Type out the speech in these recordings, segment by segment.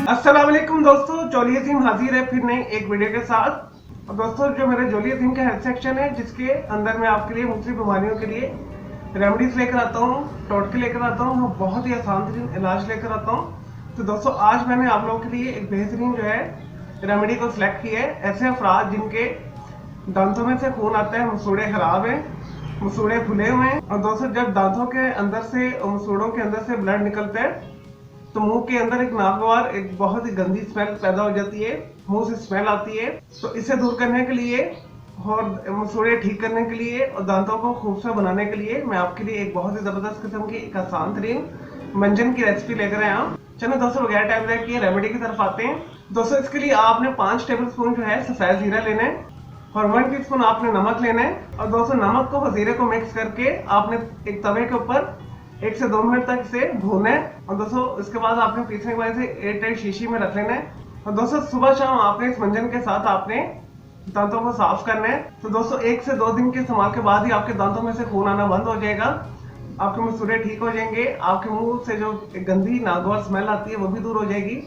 अस्सलाम वालेकुम दोस्तों, जोली यतीम हाजिर है फिर नई एक वीडियो के साथ। और दोस्तों, जो मेरे जोली यतीम का हेल्थ सेक्शन है, जिसके अंदर मैं आपके लिए मुख्तलिफ बीमारियों के लिए रेमेडीज लेकर आता हूँ, टोटके लेकर आता हूँ, बहुत ही आसान तरीन इलाज लेकर आता हूँ। तो दोस्तों, आज मैंने आप लोगों के लिए एक बेहतरीन जो है रेमेडी को सिलेक्ट किया है। ऐसे अफराद जिनके दांतों में से खून आता है, मसूड़े खराब हैं, मसूड़े फूले हुए हैं, और दोस्तों जब दांतों के अंदर से मसूड़ों के अंदर से ब्लड निकलता है तो मुंह के अंदर एक नागवार एक बहुत ही गंदी स्मेल पैदा हो जाती है, मुंह से स्मेल आती है। तो इसे दूर करने के लिए और मसूड़े ठीक करने के लिए और दांतों को खूबसूरत बनाने के लिए मैं आपके लिए एक बहुत ही जबरदस्त किस्म की एक आसान तरीन मंजन की रेसिपी लेकर आया हूँ। चलो दोस्तों, बगैर टाइम वेस्ट किए रेमेडी की तरफ आते हैं। दोस्तों, इसके लिए आपने 5 टेबल स्पून जो है सफेद जीरा लेना है और 1 टीस्पून आपने नमक लेना है। और दोस्तों, नमक को जीरे को मिक्स करके आपने एक तवे के ऊपर 1 से 2 मिनट तक इसे भूनना है। और दोस्तों, इसके बाद आपने पीसने के बाद इसे एयरटाइट शीशी में रख लेना है। और दोस्तों, सुबह शाम आपने इस मंजन के साथ आपने दांतों को साफ करना है। तो दोस्तों, 1 से 2 दिन के इस्तेमाल के बाद ही आपके दांतों में से खून आना बंद हो जाएगा, आपके मसूड़े ठीक हो जाएंगे, आपके मुंह से जो गंदी नागवार स्मेल आती है वो भी दूर हो जाएगी,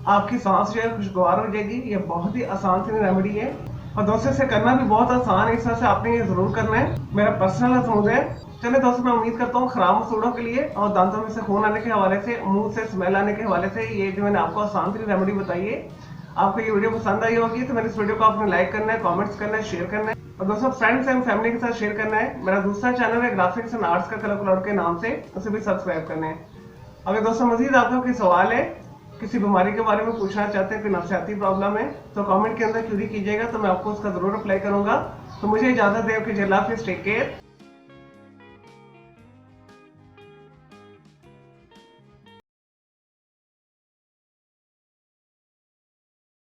आपकी सांस जो है खुशगवार हो जाएगी। ये बहुत ही आसान सी रेमेडी है और दोस्तों, इसे करना भी बहुत आसान है। इस तरह से आपने ये जरूर करना है, मेरा पर्सनल असूल है। चलिए दोस्तों, मैं उम्मीद करता हूँ खराब मसूड़ों के लिए और दांतों में से खून आने के हवाले से, मुंह से स्मेल आने के हवाले से ये जो मैंने आपको आसान सी रेमेडी बताई है, आपको ये वीडियो पसंद आई होगी। तो मेरे इस वीडियो को आपने लाइक करना है, कमेंट्स करना है, शेयर करना है और दोस्तों फ्रेंड्स एंड फैमिली के साथ शेयर करना है। मेरा दूसरा चैनल है ग्राफिक्स एंड आर्ट्स का कलर क्लाउड के नाम से, उसे भी सब्सक्राइब करना है। अगर दोस्तों मजीद आपको कोई सवाल है, किसी बीमारी के बारे में पूछना चाहते हैं, कोई नफसियाती प्रॉब्लम है, तो कमेंट के अंदर क्यूरी कीजिएगा, तो मैं आपको उसका जरूर अप्लाई करूंगा। तो मुझे इजाजत दें, टेक केयर।